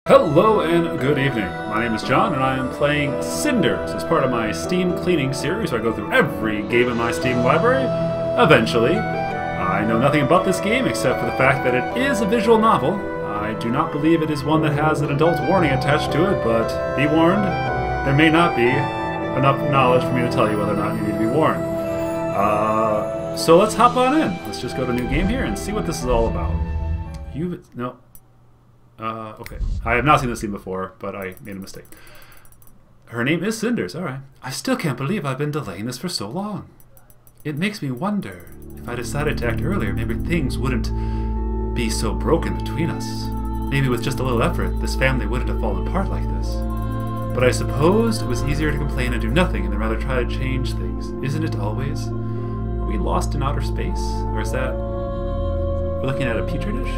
Hello and good evening. My name is John and I am playing Cinders as part of my Steam cleaning series where I go through every game in my Steam library. Eventually. I know nothing about this game except for the fact that it is a visual novel. I do not believe it is one that has an adult warning attached to it, but be warned, there may not be enough knowledge for me to tell you whether or not you need to be warned. So let's hop on in. Let's just go to new game here and see what this is all about. Okay. I have not seen this scene before, but I made a mistake. Her name is Cinders, alright. I still can't believe I've been delaying this for so long. It makes me wonder, if I decided to act earlier, maybe things wouldn't be so broken between us. Maybe with just a little effort, this family wouldn't have fallen apart like this. But I suppose it was easier to complain and do nothing and then rather try to change things. Isn't it always? Are we lost in outer space? Or is that... we're looking at a petri dish?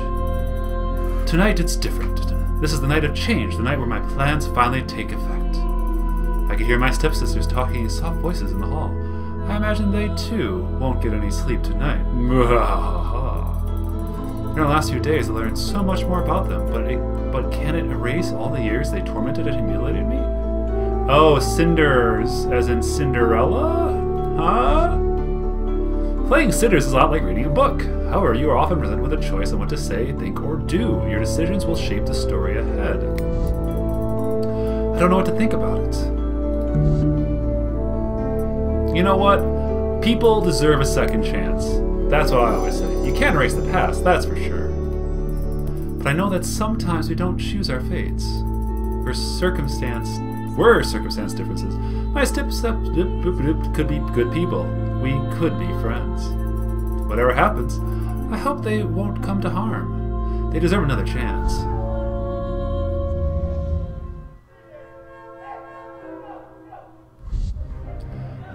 Tonight it's different. This is the night of change, the night where my plans finally take effect. I can hear my stepsisters talking in soft voices in the hall. I imagine they, too, won't get any sleep tonight. In the last few days I learned so much more about them, but can it erase all the years they tormented and humiliated me? Oh, Cinders, as in Cinderella? Huh? Playing Cinders is a lot like reading a book. However, you are often presented with a choice on what to say, think, or do. Your decisions will shape the story ahead. I don't know what to think about it. You know what? People deserve a second chance. That's what I always say. You can't erase the past, that's for sure. But I know that sometimes we don't choose our fates. We're circumstance differences. My step could be good people. We could be friends. Whatever happens, I hope they won't come to harm. They deserve another chance.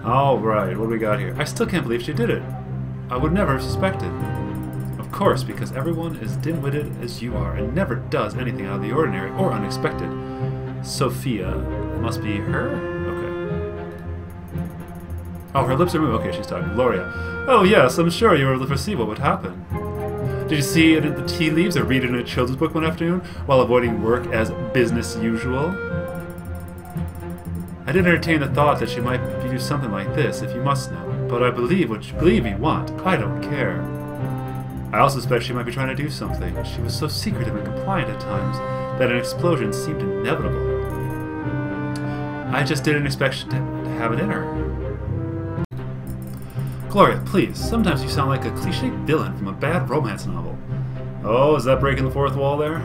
Alright, what do we got here? I still can't believe she did it. I would never have suspected. Of course, because everyone is dim-witted as you are and never does anything out of the ordinary or unexpected. Sophia, it must be her? Okay. Oh, her lips are moving. Okay, she's talking. Gloria. Oh yes, I'm sure you were able to foresee what would happen. Did you see it in the tea leaves or read it in a children's book one afternoon while avoiding work as business usual? I did entertain the thought that she might do something like this, if you must know. But I believe what you believe you want. I don't care. I also suspect she might be trying to do something. She was so secretive and compliant at times that an explosion seemed inevitable. I just didn't expect to have it in her. Gloria, please. Sometimes you sound like a cliché villain from a bad romance novel. Oh, is that breaking the fourth wall there?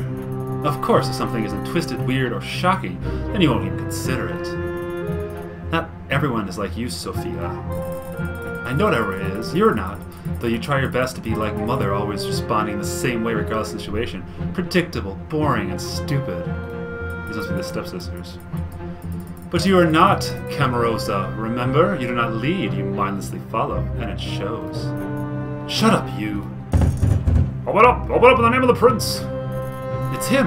Of course, if something isn't twisted, weird, or shocking, then you won't even consider it. Not everyone is like you, Sophia. I know whatever it is. You're not. Though you try your best to be like Mother, always responding the same way regardless of the situation. Predictable, boring, and stupid. These must be the stepsisters. But you are not, Camarosa. Remember, you do not lead, you mindlessly follow, and it shows. Shut up, you. Open up! Open up in the name of the prince! It's him!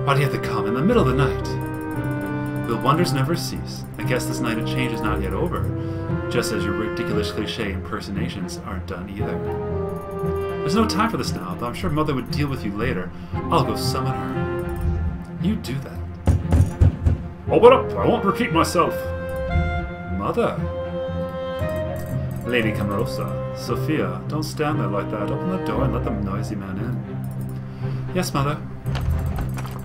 Why do you have to come in the middle of the night? Will wonders never cease? I guess this night of change is not yet over, just as your ridiculous cliché impersonations aren't done either. There's no time for this now, though I'm sure Mother would deal with you later. I'll go summon her. You do that. Open up! I won't repeat myself! Mother! Lady Camarosa, Sophia, don't stand there like that. Open the door and let the noisy man in. Yes, Mother.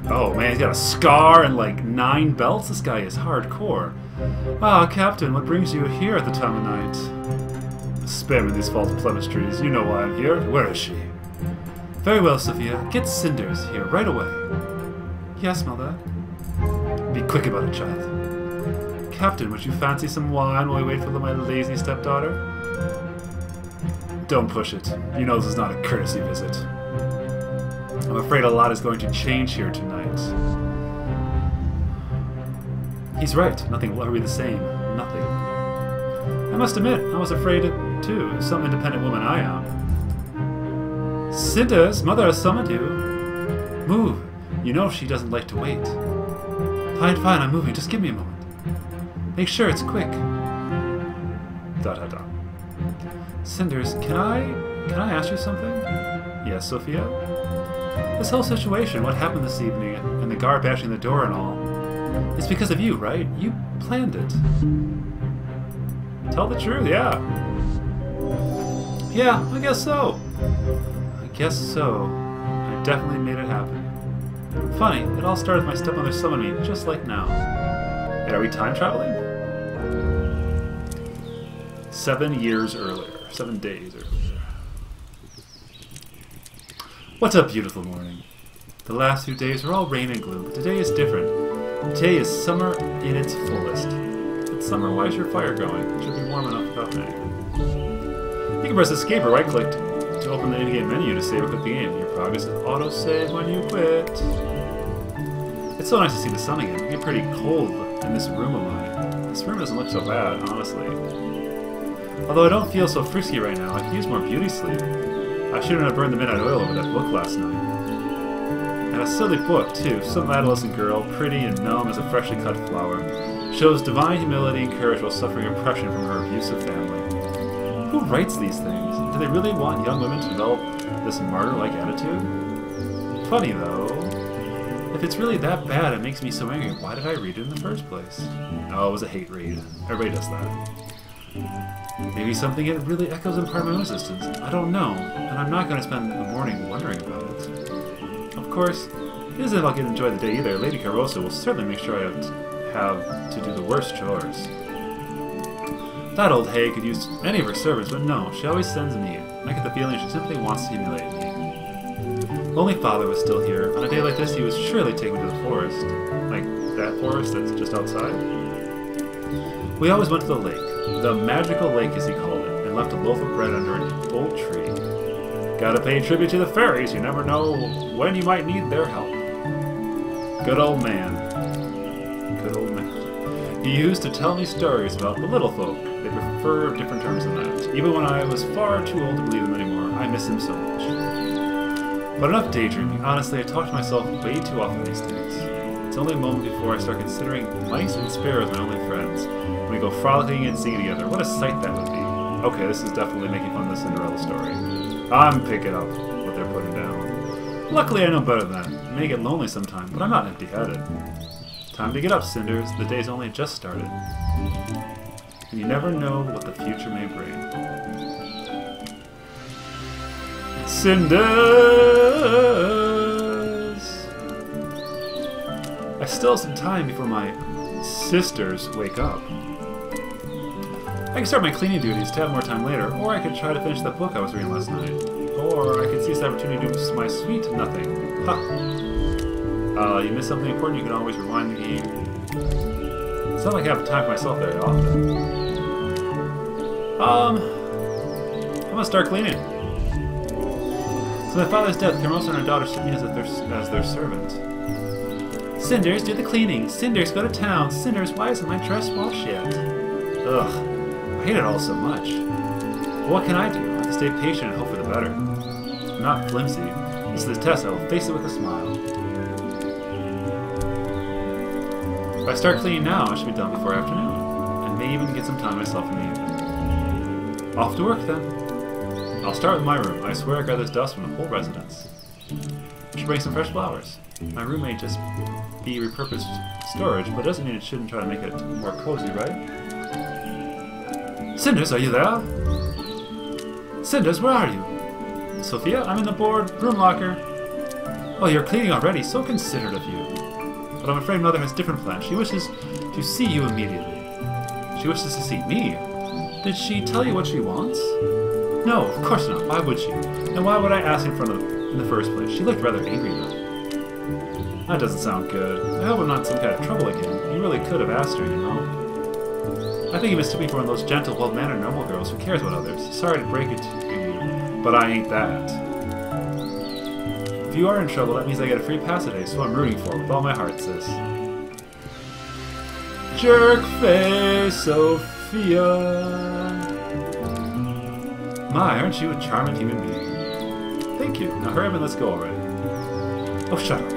Oh man, he's got a scar and like 9 belts? This guy is hardcore. Ah, Captain, what brings you here at the time of night? Spare me these false pleasantries. You know why I'm here. Where is she? Very well, Sophia. Get Cinders here right away. Yes, Mother. Be quick about it, child. Captain, would you fancy some wine while we wait for my lazy stepdaughter? Don't push it. You know this is not a courtesy visit. I'm afraid a lot is going to change here tonight. He's right. Nothing will ever be the same. Nothing. I must admit, I was afraid too. Some independent woman I am. Cinders, Mother has summoned you. Move. You know she doesn't like to wait. Fine, fine, I'm moving. Just give me a moment. Make sure it's quick. ... Cinders, can I ask you something? Yes, Sophia? This whole situation, what happened this evening, and the guard bashing the door and all, it's because of you, right? You planned it. Tell the truth, yeah. Yeah, I guess so. I guess so. I definitely made it happen. Funny, it all started with my stepmother summoning me, just like now. Wait, are we time traveling? 7 years earlier. 7 days earlier. What's up, beautiful morning? The last few days were all rain and gloom, but today is different. Today is summer in its fullest. It's summer, why is your fire going? It should be warm enough without rain. You can press escape or right-click to open the in-game menu to save or quit the game. Your progress is auto-save when you quit. It's so nice to see the sun again. It get pretty cold in this room of mine. This room doesn't look so bad, honestly. Although I don't feel so frisky right now, I could use more beauty sleep. I shouldn't have burned the midnight oil over that book last night. And a silly book, too. Some adolescent girl, pretty and numb as a freshly cut flower, shows divine humility and courage while suffering oppression from her abusive family. Who writes these things? Do they really want young women to develop this martyr-like attitude? Funny, though. If it's really that bad, it makes me so angry. Why did I read it in the first place? Oh, it was a hate read. Everybody does that. Maybe something it really echoes in part of my own existence. I don't know, and I'm not going to spend the morning wondering about it. Of course, it isn't if I'll get to enjoy the day either. Lady Carosa will certainly make sure I have to do the worst chores. That old hag could use any of her servants, but no, she always sends me. I get the feeling she simply wants to humiliate me. Only father was still here. On a day like this, he would surely take me to the forest. Like that forest that's just outside. We always went to the lake. The magical lake, as he called it, and left a loaf of bread under an old tree. Gotta pay tribute to the fairies. You never know when you might need their help. Good old man. Good old man. He used to tell me stories about the little folk. They prefer different terms than that. Even when I was far too old to believe them anymore, I miss him so much. But enough daydreaming. Honestly, I talk to myself way too often these days. It's only a moment before I start considering mice and sparrows my only friends. We go frolicking and singing together. What a sight that would be. Okay, this is definitely making fun of the Cinderella story. I'm picking up what they're putting down. Luckily, I know better than that. It may get lonely sometime, but I'm not empty-headed. Time to get up, Cinders. The day's only just started. And you never know what the future may bring. Cinders! I still have some time before my sisters wake up. I can start my cleaning duties to have more time later, or I could try to finish that book I was reading last night. Or I could seize the opportunity to do my sweet nothing. Ha! You missed something important, you can always rewind the game. It's not like I have time for myself very often. I'm gonna start cleaning. So my father's death, Carosa and her daughter sent me as their servant. Cinders, do the cleaning. Cinders, go to town. Cinders, why isn't my dress washed yet? Ugh. I hate it all so much. But what can I do? I have to stay patient and hope for the better. I'm not flimsy. This is the test. I will face it with a smile. If I start cleaning now, I should be done before afternoon. I may even get some time myself in the evening. Off to work, then. I'll start with my room. I swear I got this dust from the whole residence. I should bring some fresh flowers. My room may just be repurposed storage, but it doesn't mean it shouldn't try to make it more cozy, right? Cinders, are you there? Cinders, where are you? Sophia, I'm in the room locker. Oh, you're cleaning already. So considerate of you. But I'm afraid Mother has different plans. She wishes to see you immediately. She wishes to see me? Did she tell you what she wants? No, of course not. Why would she? And why would I ask in the first place? She looked rather angry, though. That doesn't sound good. I hope I'm not in some kind of trouble again. You really could have asked her, you know. I think you mistook me for one of those gentle, well-mannered, normal girls who cares about others. Sorry to break it to you, but I ain't that. If you are in trouble, that means I get a free pass today, so I'm rooting for it with all my heart, sis. Jerk face, Sophia. My, aren't you a charming human being? Thank you. Now hurry up and let's go already. Oh, shut up.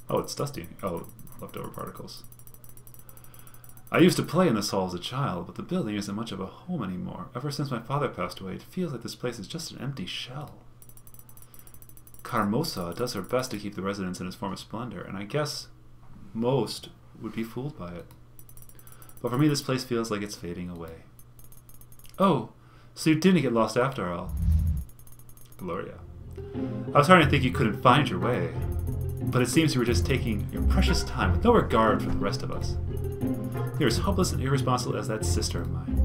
Oh, it's dusty. Oh, leftover particles. I used to play in this hall as a child, but the building isn't much of a home anymore. Ever since my father passed away, it feels like this place is just an empty shell. Carmosa does her best to keep the residence in its former splendor, and I guess most would be fooled by it. But for me, this place feels like it's fading away. Oh, so you didn't get lost after all. Gloria. I was starting to think you couldn't find your way, but it seems you were just taking your precious time with no regard for the rest of us. You're as hopeless and irresponsible as that sister of mine.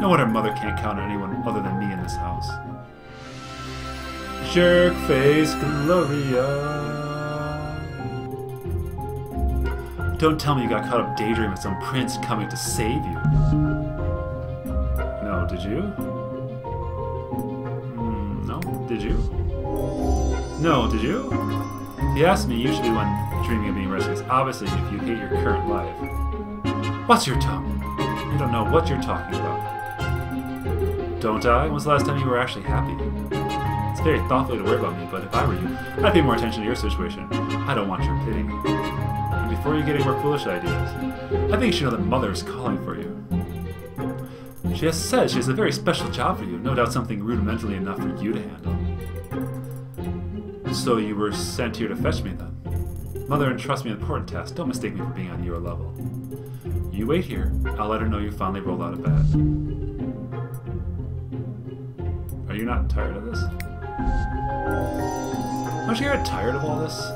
No wonder Mother can't count on anyone other than me in this house. Jerk-face Gloria. Don't tell me you got caught up daydreaming with some prince coming to save you. No, did you? No, did you? No, did you? He asked me usually when dreaming of being rescued, obviously if you hate your current life. What's your tongue? You don't know what you're talking about. Don't I? When was the last time you were actually happy? It's very thoughtful to worry about me, but if I were you, I'd pay more attention to your situation. I don't want your pity. And before you get any more foolish ideas, I think you should know that Mother is calling for you. She has said she has a very special job for you, no doubt something rudimentally enough for you to handle. So you were sent here to fetch me then? Mother entrusts me an important task. Don't mistake me for being on your level. You wait here. I'll let her know you finally rolled out of bed. Are you not tired of this? Aren't you tired of all this?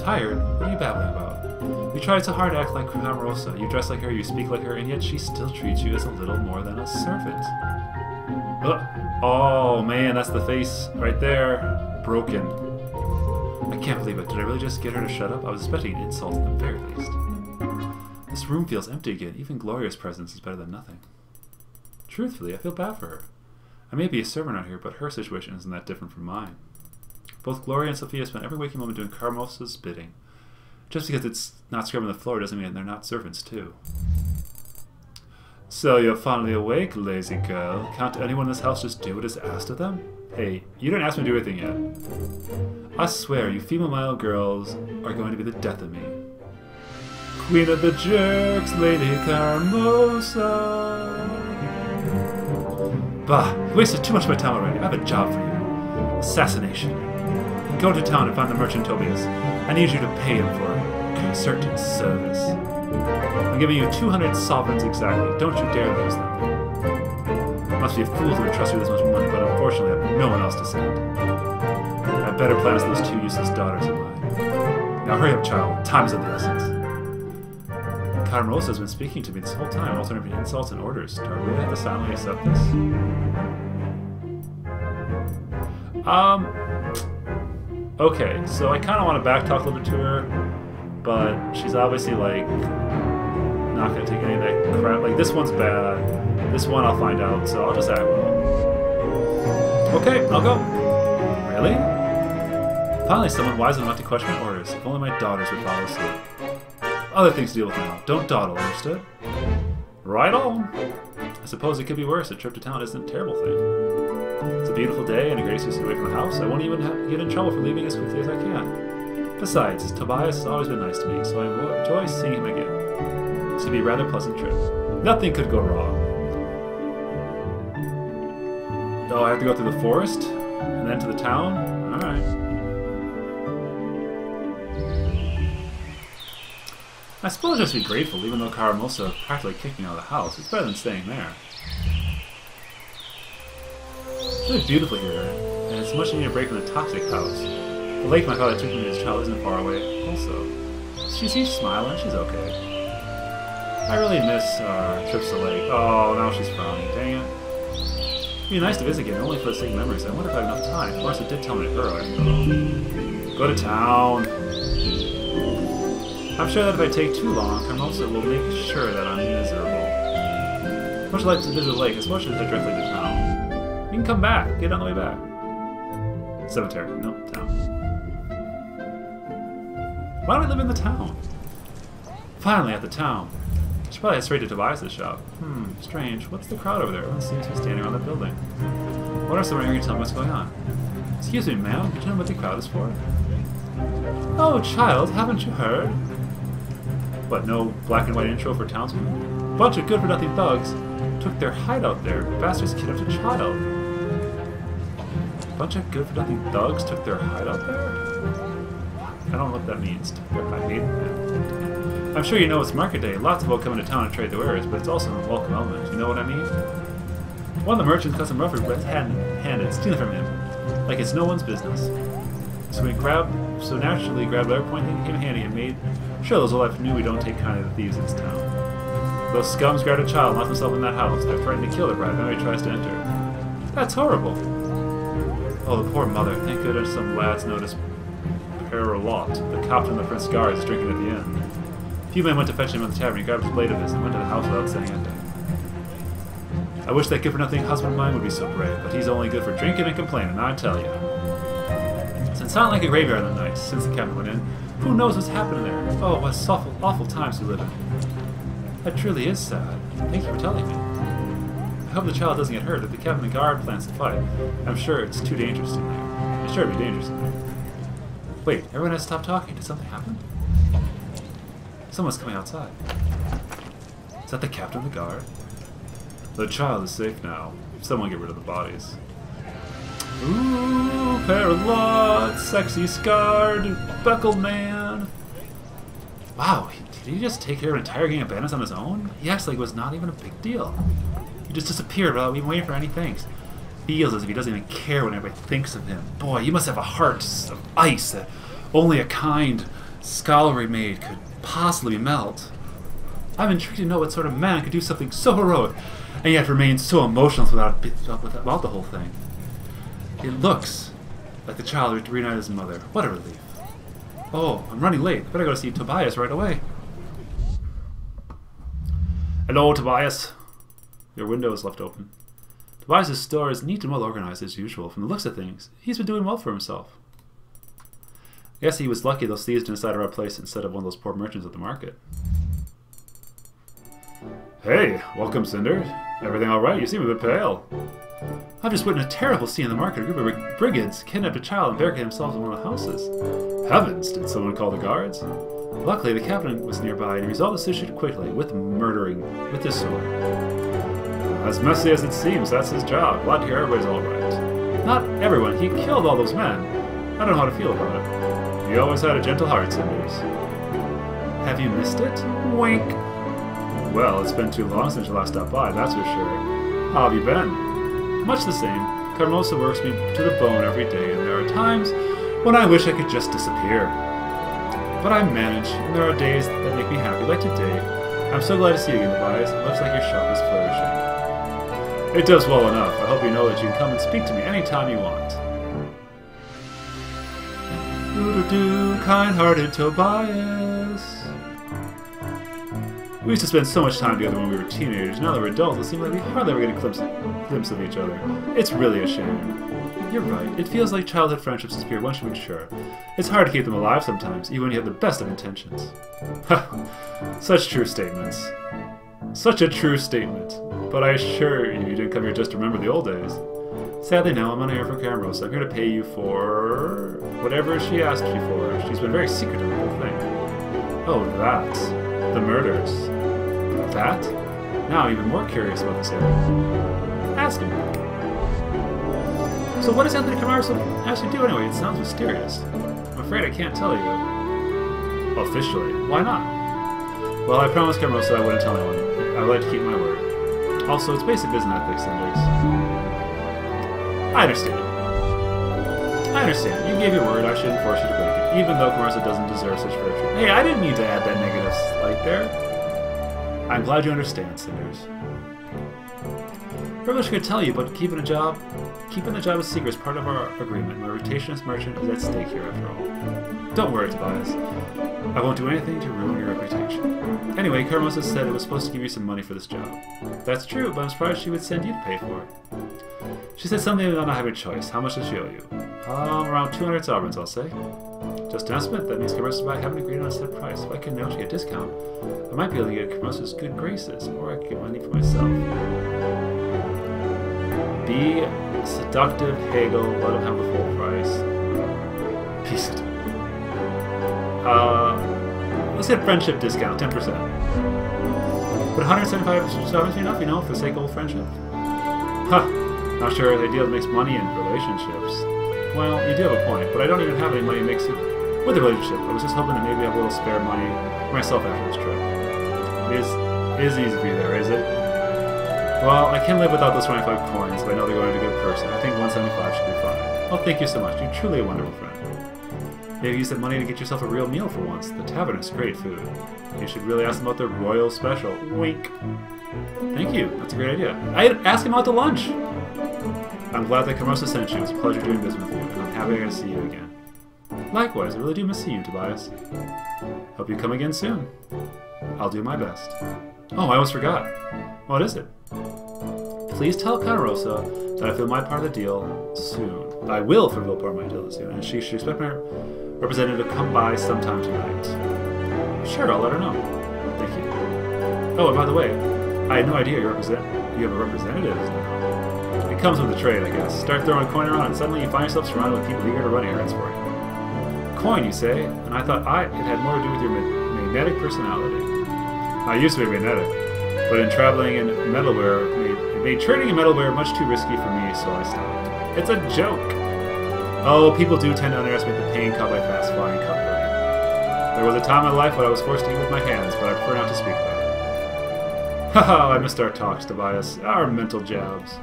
Tired? What are you babbling about? You tried so hard to act like Cramarosa. You dress like her, you speak like her, and yet she still treats you as a little more than a servant. Oh man, that's the face right there. Broken. I can't believe it. Did I really just get her to shut up? I was expecting an insult at the very least. This room feels empty again. Even Gloria's presence is better than nothing. Truthfully, I feel bad for her. I may be a servant out here, but her situation isn't that different from mine. Both Gloria and Sophia spend every waking moment doing Carmosa's bidding. Just because it's not scrubbing the floor doesn't mean they're not servants too. So you're finally awake, lazy girl. Can't anyone in this house just do what is asked of them? Hey, you didn't ask me to do anything yet. I swear, you female girls are going to be the death of me. Queen of the jerks, Lady Carmosa. Bah, you wasted too much of my time already. I have a job for you. Assassination. Go to town and find the merchant Tobias. I need you to pay him for a certain service. I'm giving you 200 sovereigns exactly. Don't you dare lose them. Must be a fool to entrust you with this much money, but unfortunately I have no one else to send. I have better plans than those two useless daughters of mine. Now hurry up, child. Time is of the essence. Carmosa has been speaking to me this whole time, alternating insults and orders. Do I really have to silently accept this? Okay, so I kind of want to backtalk a little bit to her, but she's obviously, like, not going to take any of that crap. Like, this one's bad. This one I'll find out, so I'll just act well. Okay, I'll go. Really? Finally, someone wise enough to question my orders. If only my daughters would follow suit. Other things to deal with now. Don't dawdle, understood? Right on. I suppose it could be worse. A trip to town isn't a terrible thing. It's a beautiful day and a great excuse to get away from the house. I won't even get in trouble for leaving as quickly as I can. Besides, Tobias has always been nice to me, so I enjoy seeing him again. This could be a rather pleasant trip. Nothing could go wrong. Oh, I have to go through the forest? And then to the town? Alright. I suppose I should be grateful, even though Carmosa practically kicked me out of the house. It's better than staying there. It's really beautiful here, and it's much needed break from the toxic house. The lake my father took me as a child isn't far away, also. She's smiling, she's okay. I really miss trips to the lake. Oh, now she's frowning, dang it. It'd be nice to visit again, only for the sake of memories. I wonder if I have enough time. Of course, it did tell me to hurry. Go to town. I'm sure that if I take too long, Carmosa will make sure that I'm miserable. Much like to visit the lake, especially if I directly to town. You can come back. Get on the way back. Cemetery. No, town. Why do I live in the town? Finally, at the town. I should probably head straight to Tobias' shop. Strange. What's the crowd over there? Everyone seems to be standing around the building. What are someone here to tell me what's going on? Excuse me, ma'am. Could you know what the crowd is for? Oh, child, haven't you heard? But no black and white intro for townsmen? Bunch of good-for-nothing thugs took their hideout there. Bastards kidnapped a child. Bunch of good-for-nothing thugs took their hideout there? I don't know what that means. I'm sure you know it's market day. Lots of folk come into town and trade their wares, but it's also an unwelcome element. You know what I mean? One of the merchants got some rougher red-handed, stealing from him, like it's no one's business. So naturally grabbed whatever point he came handy and made sure those old life knew we don't take kindly to the thieves in this town. Those scums grabbed a child and locked themselves in that house. They're threatening to kill the bride if anybody tries to enter. That's horrible. Oh, the poor mother. Thank goodness some lads noticed Perrelot, the captain of the Prince Guards, drinking at the inn. A few men went to fetch him at the tavern. He grabbed his blade of his and went to the house without saying anything. I wish that good-for-nothing husband of mine would be so brave, but he's only good for drinking and complaining, I tell you. It's not like a graveyard in the night since the captain went in. Who knows what's happening there? Oh, what awful times we live in. That truly is sad. Thank you for telling me. I hope the child doesn't get hurt. If the captain of the guard plans to fight, I'm sure it's too dangerous in there. It's sure to be dangerous in there. Wait, everyone has stopped talking. Did something happen? Someone's coming outside. Is that the captain of the guard? The child is safe now. Someone get rid of the bodies. Ooh, Perrelot, sexy scarred, buckled man. Wow, did he just take care of an entire gang of bandits on his own? He acts like it was not even a big deal. He just disappeared without even waiting for any thanks. Feels as if he doesn't even care when everybody thinks of him. Boy, you must have a heart of ice that only a kind, scholarly maid could possibly melt. I'm intrigued to know what sort of man could do something so heroic and yet remain so emotional about the whole thing. It looks like the child reunited his mother. What a relief. Oh, I'm running late. Better go to see Tobias right away. Hello, Tobias. Your window is left open. Tobias' store is neat and well organized as usual. From the looks of things, he's been doing well for himself. I guess he was lucky those thieves didn't decide to our place instead of one of those poor merchants at the market. Hey, welcome, Cinders. Everything alright? You seem a bit pale. I've just witnessed a terrible scene in the market. A group of brigands kidnapped a child and barricaded themselves in one of the houses. Heavens, did someone call the guards? Luckily, the captain was nearby and he resolved the situation quickly with murdering with his sword. As messy as it seems, that's his job. Glad to hear everybody's alright. Not everyone. He killed all those men. I don't know how to feel about it. You always had a gentle heart, Cinders. Have you missed it? Wink. Well, it's been too long since you last stopped by, that's for sure. How have you been? Much the same. Carmosa works me to the bone every day, and there are times when I wish I could just disappear. But I manage, and there are days that make me happy, like today. I'm so glad to see you again, Tobias. It looks like your shop is flourishing. It does well enough. I hope you know that you can come and speak to me anytime you want. Doo-doo-doo, kind-hearted Tobias. We used to spend so much time together when we were teenagers. Now that we're adults, it seems like we hardly ever get a glimpse of each other. It's really a shame. You're right. It feels like childhood friendships disappear once you mature. It's hard to keep them alive sometimes, even when you have the best of intentions. Such true statements. Such a true statement. But I assure you, you didn't come here just to remember the old days. Sadly, now I'm on air for Carmosa. I'm here to pay you for whatever she asked you for. She's been very secretive about the whole thing. Oh, that. The murders. That? Now I'm even more curious about this area. Ask him. So what does Anthony Carmosa actually do anyway? It sounds mysterious. I'm afraid I can't tell you. Officially. Why not? Well, I promised Carmosa I wouldn't tell anyone. I would like to keep my word. Also, it's basic business ethics, Cinders. I understand. I understand. You gave your word. I shouldn't force you to break it, even though Carmosa doesn't deserve such virtue. Hey, I didn't mean to add that negative slight there. I'm glad you understand, Cinders. I wish I could tell you, but keeping the job a secret is part of our agreement. My reputation as merchant is at stake here, after all. Don't worry, Tobias. I won't do anything to ruin your reputation. Anyway, Carmosa said it was supposed to give you some money for this job. That's true, but I'm surprised she would send you to pay for it. She said something about not having a choice. How much does she owe you? Around 200 sovereigns, I'll say. Just an estimate. That means Carmosa and I haven't agreed on a set price. If I can negotiate a discount, I might be able to get Carmosa's good graces, or I could get money for myself. Be seductive, haggle, let him have the full price. Be seductive. Let's get friendship discount, 10%. But 175 sovereigns be enough, you know, for the sake of old friendship? Huh. Not sure the idea makes money in relationships. Well, you do have a point, but I don't even have any money to mix it with the relationship. I was just hoping to maybe have a little spare money for myself after this trip. It is easy for you there, is it? Well, I can live without those 25 coins, but I know they're going to a good person. I think 175 should be fine. Oh, thank you so much. You're truly a wonderful friend. Maybe use that money to get yourself a real meal for once. The tavern has great food. You should really ask them about their royal special. Wink. Thank you. That's a great idea. I'd ask him out to lunch. I'm glad that Carosa sent you. It was a pleasure doing business with you, and I'm happy to see you again. Likewise, I really do miss seeing you, Tobias. Hope you come again soon. I'll do my best. Oh, I almost forgot. What is it? Please tell Carosa that I feel my part of the deal soon. I will fulfill part of my deal soon, and she should expect my representative to come by sometime tonight. Sure, I'll let her know. Thank you. Oh, and by the way, I had no idea you have a representative now. It comes with the trade, I guess. Start throwing coin around, and suddenly you find yourself surrounded with people eager to run errands for you. Coin, you say? And I thought it had more to do with your magnetic personality. I used to be magnetic, but in traveling in metalware, it made trading in metalware much too risky for me, so I stopped. It's a joke! Oh, people do tend to underestimate the pain caused by fast-flying company. There was a time in my life when I was forced to eat with my hands, but I prefer not to speak about it. Haha, I missed our talks, Tobias. Our mental jabs.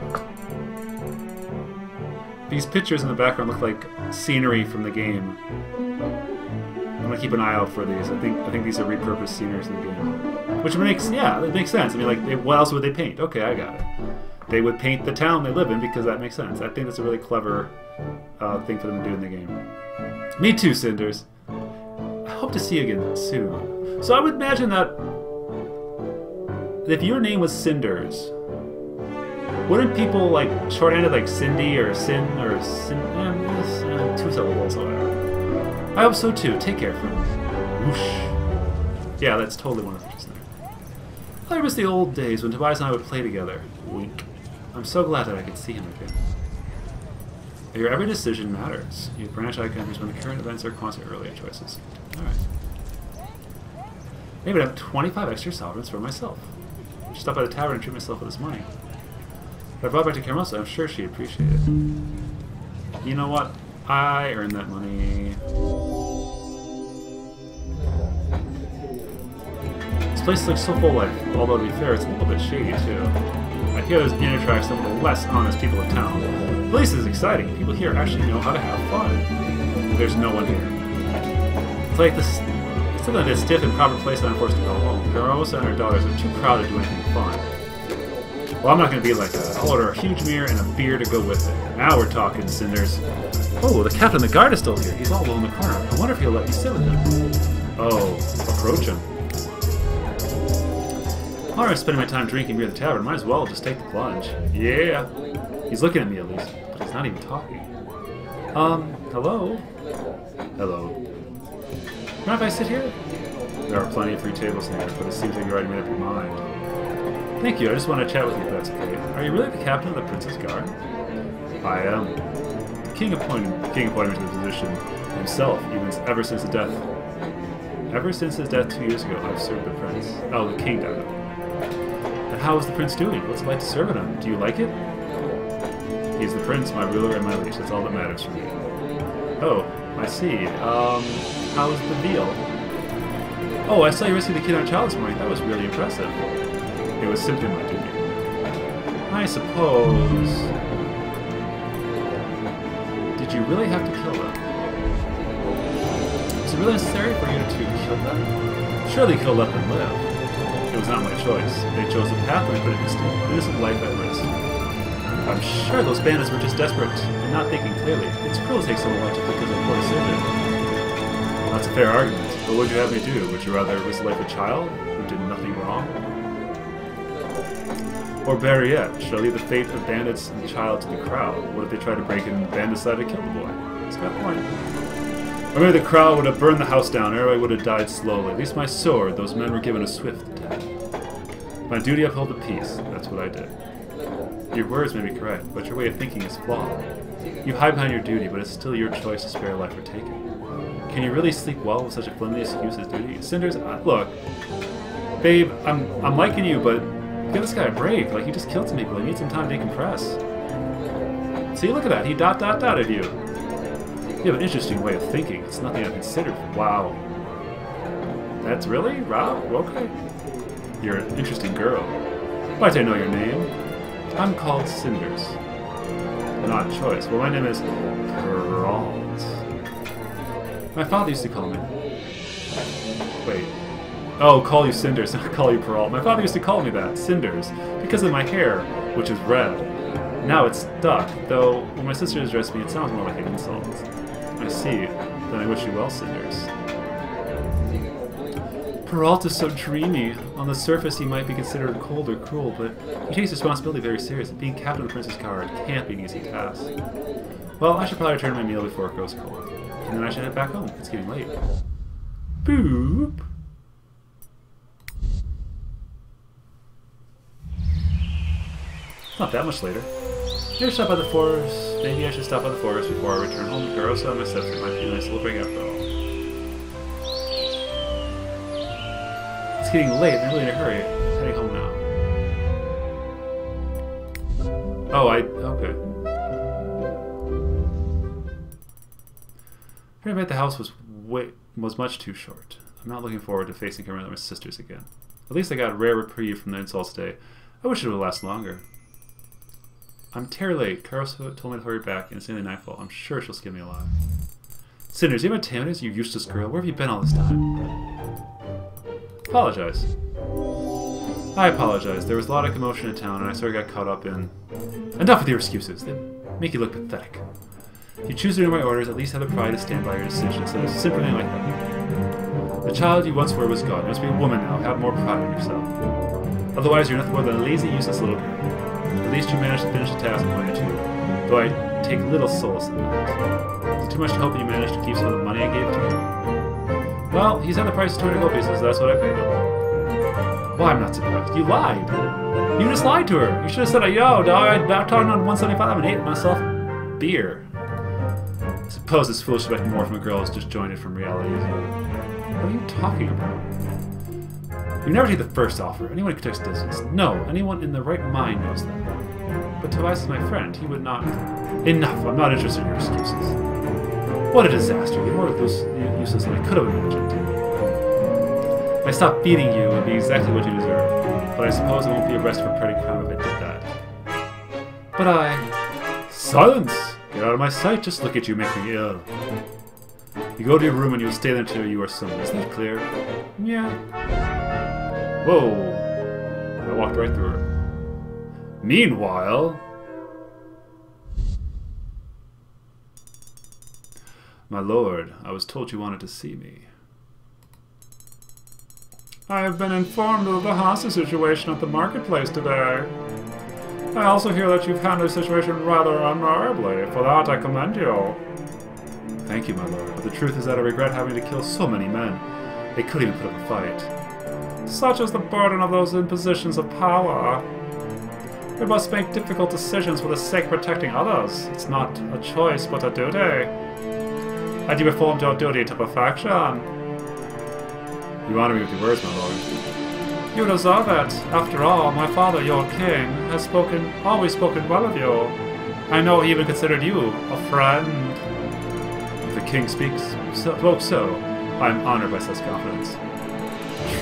These pictures in the background look like scenery from the game. I'm gonna keep an eye out for these. I think these are repurposed sceneries in the game. Which makes, yeah, it makes sense. I mean, like, what else would they paint? Okay, I got it. They would paint the town they live in because that makes sense. I think that's a really clever thing for them to do in the game. Me too, Cinders. I hope to see you again soon. So I would imagine that if your name was Cinders, wouldn't people like shorthanded like Cindy or Sin or two syllables or whatever? I hope so too. Take care, friend. Whoosh. Yeah, that's totally one of the things there. I miss the old days when Tobias and I would play together. Wink. I'm so glad that I could see him again. Your every decision matters. You branch out countries when the current events are constant earlier choices. Alright. Maybe I'd have 25 extra sovereigns for myself. I should stop by the tavern and treat myself with this money. If I brought back to Carosa, I'm sure she'd appreciate it. You know what? I earned that money. This place looks so full of life, although to be fair, it's a little bit shady too. I hear there's inner attracts some of the less honest people in town. The place is exciting. People here actually know how to have fun. There's no one here. It's like this. It's like this stiff and proper place that I'm forced to go home. Carosa and her daughters are too proud to do anything fun. Well, I'm not going to be like that. I'll order a huge mirror and a beer to go with it. Now we're talking, Cinders. Oh, the captain of the guard is still here. He's all alone in the corner. I wonder if he'll let me sit with him. Oh, approach him. While I'm spending my time drinking beer at the tavern, might as well just take the plunge. Yeah. He's looking at me at least, but he's not even talking. Hello? Hello. Mind if I sit here? There are plenty of free tables here, but it seems like you already made up your mind. Thank you, I just want to chat with you if that's okay. Are you really the captain of the Prince's Guard? I am. The king appointed me to the position himself, ever since his death. Ever since his death 2 years ago, I've served the prince. Oh, the king died. And how is the prince doing? What's it like to serve with him? Do you like it? He's the prince, my ruler, and my liege. That's all that matters for me. Oh, I see. How's the deal? Oh, I saw you rescue the kid on child this morning. That was really impressive. It was simply my duty. I suppose... Did you really have to kill them? Is it really necessary for you to kill them? Surely you could have let them live. It was not my choice. They chose a path that put an innocent life at risk. I'm sure those bandits were just desperate and not thinking clearly. It's cruel to take so much because of a poor decision. That's a fair argument, but what would you have me do? Would you rather risk the life of a child who did nothing wrong? Or better yet, should I leave the fate of bandits and the child to the crowd? What if they tried to break in and the bandits decided to kill the boy? It's got a point. Or maybe the crowd would have burned the house down, everybody would have died slowly. At least my sword, those men were given a swift death. My duty upheld the peace, that's what I did. Your words may be correct, but your way of thinking is flawed. You hide behind your duty, but it's still your choice to spare a life or take it. Can you really sleep well with such a flimsy excuse as duty? Cinders, look, babe, I'm liking you, but give this guy a break. Like, he just killed some people. He needs some time to decompress. See, look at that. He dotted you. You have an interesting way of thinking. It's nothing I've considered. Wow. That's really? Wow, okay. You're an interesting girl. Might I know your name? I'm called Cinders. An odd choice. Well, my name is Peralt. My father used to call me. Wait. Oh, call you Cinders, not call you Peralt. My father used to call me that, Cinders, because of my hair, which is red. Now it's stuck, though when my sister addressed me, it sounds more like an insult. I see. Then I wish you well, Cinders. Peralt is so dreamy. On the surface, he might be considered cold or cruel, but he takes responsibility very seriously. Being captain of the Prince's Guard can't be an easy task. Well, I should probably return my meal before it goes cold. And then I should head back home. It's getting late. Boop! Not that much later. Maybe stop by the forest. Maybe I should stop by the forest before I return home. Garosa and my stepson might be a nice little break after all. It's getting late. I'm really in a hurry. Heading home now. Oh, okay. Hearing about the house was much too short. I'm not looking forward to facing Cameron and my sisters again. At least I got a rare reprieve from the insults today. I wish it would last longer. I'm terribly late. Carosa told me to hurry back, and it's nearly nightfall. I'm sure she'll skin me alive. Cinders, you have antennas, you useless girl. Where have you been all this time? Apologize. I apologize. There was a lot of commotion in town, and I sort of got caught up in... Enough with your excuses. They make you look pathetic. If you choose to do my orders, at least have the pride to stand by your decision instead of simply like that. The child you once were was gone. You must be a woman now. Have more pride in yourself. Otherwise, you're nothing more than a lazy, useless little girl. At least you managed to finish the task appointed to you, though I take little solace in that. Is it too much to hope that you managed to keep some of the money I gave to you? Well, he said the price is 200 gold pieces, so that's what I paid him. Well, I'm not surprised. You lied. You just lied to her. You should have said, yo, dog, I'm talking on 175 and ate myself beer. I suppose it's foolish to expect more from a girl who's just joined it from reality. What are you talking about? You never take the first offer. Anyone who takes distance. No, anyone in the right mind knows that. But Tobias is my friend. He would not... Enough! I'm not interested in your excuses. What a disaster. You're more useless than I could have imagined. If I stopped beating you, it would be exactly what you deserve. But I suppose I won't be arrested for petty crime if I did that. But I... Silence! Get out of my sight. Just look at you make me ill. You go to your room and you'll stay there until you are summoned. Isn't that clear? Yeah. Whoa. I walked right through her. Meanwhile... My lord, I was told you wanted to see me. I have been informed of the hostage situation at the marketplace today. I also hear that you've handled the situation rather honorably. For that, I commend you. Thank you, my lord. But the truth is that I regret having to kill so many men. They couldn't even put up a fight. Such is the burden of those in positions of power. We must make difficult decisions for the sake of protecting others. It's not a choice, but a duty. And you performed your duty to perfection. You honor me with your words, my lord. You deserve it. After all, my father, your king, has always spoken well of you. I know he even considered you a friend. If the king spoke so, I am honored by such confidence.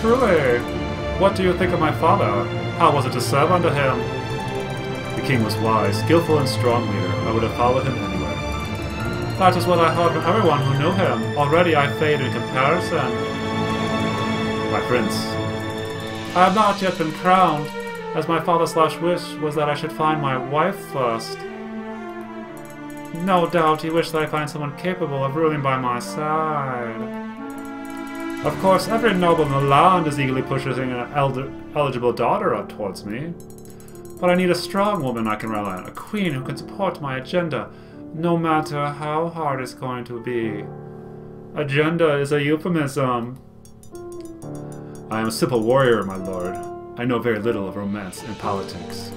Truly. What do you think of my father? How was it to serve under him? The king was wise, skillful, and strong leader. I would have followed him anywhere. That is what I heard from everyone who knew him. Already I fade in comparison. My prince. I have not yet been crowned, as my father's last wish was that I should find my wife first. No doubt he wished that I find someone capable of ruling by my side. Of course, every noble in the land is eagerly pushing an eligible daughter up towards me. But I need a strong woman I can rely on, a queen who can support my agenda, no matter how hard it's going to be. Agenda is a euphemism. I am a simple warrior, my lord. I know very little of romance and politics.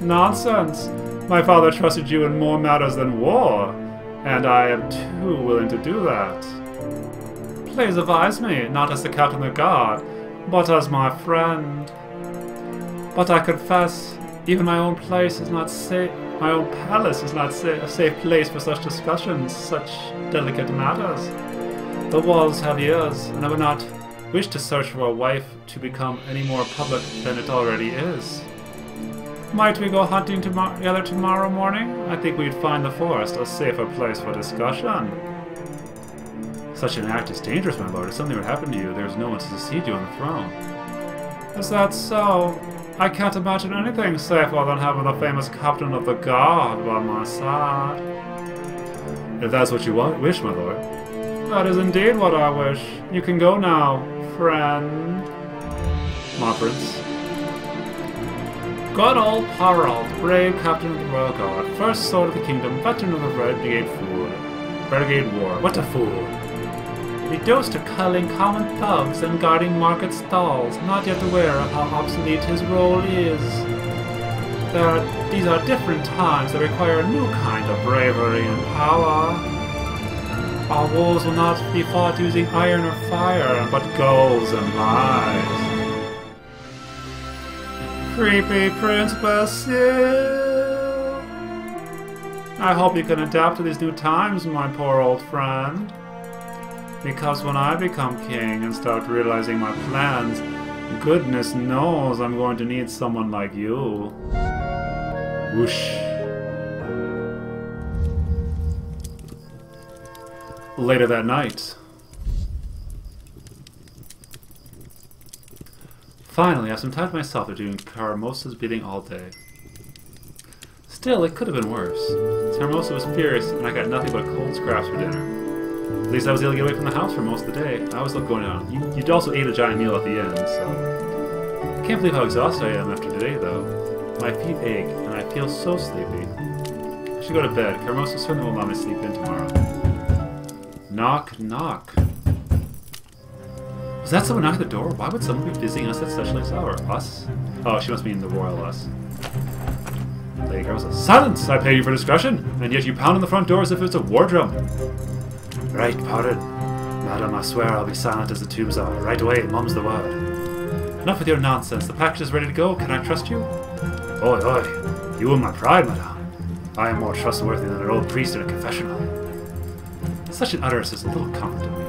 Nonsense! My father trusted you in more matters than war, and I am too willing to do that. Please advise me, not as the captain of the guard, but as my friend. But I confess, even my own place is not safe. My own palace is not a safe place for such discussions, such delicate matters. The walls have ears, and I would not wish to search for a wife to become any more public than it already is. Might we go hunting together tomorrow morning? I think we'd find the forest a safer place for discussion. Such an act is dangerous, my lord. If something would happen to you, there's no one to succeed you on the throne. Is that so? I can't imagine anything safer than having the famous captain of the guard by my side. If that's what you wish, my lord. That is indeed what I wish. You can go now, friend. My prince. Good old Harold, brave captain of the Royal Guard, first sword of the kingdom, veteran of the Renegade War. What a fool. Reduced to culling common thugs and guarding market stalls, not yet aware of how obsolete his role is. These are different times that require a new kind of bravery and power. Our wars will not be fought using iron or fire, but goals and lies. Creepy Prince Basil. I hope you can adapt to these new times, my poor old friend. Because when I become king and start realizing my plans, goodness knows I'm going to need someone like you. Whoosh. Later that night. Finally, I have some time to myself after doing Caramosa's bidding all day. Still, it could have been worse. Caramosa was furious, and I got nothing but cold scraps for dinner. At least I was able to get away from the house for most of the day. I always love going out. You also ate a giant meal at the end, so... I can't believe how exhausted I am after today, though. My feet ache, and I feel so sleepy. I should go to bed. Caramosa certainly won't allow me to sleep in tomorrow. Knock, knock. Was that someone knocking at the door? Why would someone be visiting us at such late hour? Us? Oh, she must mean the royal us. Lady Caramosa. Silence! I pay you for discretion, and yet you pound on the front door as if it's a war drum. Right, pardon. Madam, I swear I'll be silent as the tombs are. Right away, mum's the word. Enough with your nonsense. The package is ready to go. Can I trust you? Oi, oi. You own my pride, madame. I am more trustworthy than an old priest in a confessional. Such an utterance is a little comfort to me.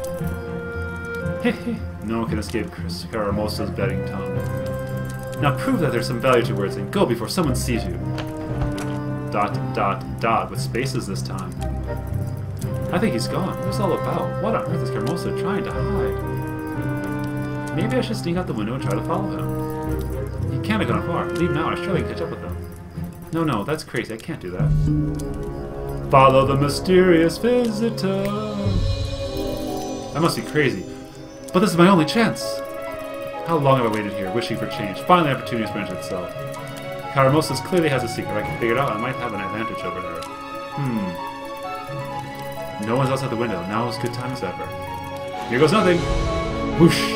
Hehe. No one can escape Caramosa's betting tongue. Now prove that there's some value to words and go before someone sees you. Dot, dot, dot, with spaces this time. I think he's gone. What's it all about? What on earth is Caramosa trying to hide? Maybe I should sneak out the window and try to follow him. He can't have gone far. Leave now. I surely can catch up with him. No, that's crazy. I can't do that. Follow the mysterious visitor. That must be crazy. But this is my only chance. How long have I waited here, wishing for change? Finally, the opportunity has presented itself. Caramosa clearly has a secret. I can figure it out. I might have an advantage over her. No one's outside the window. Now is good time as ever. Here goes nothing. Whoosh.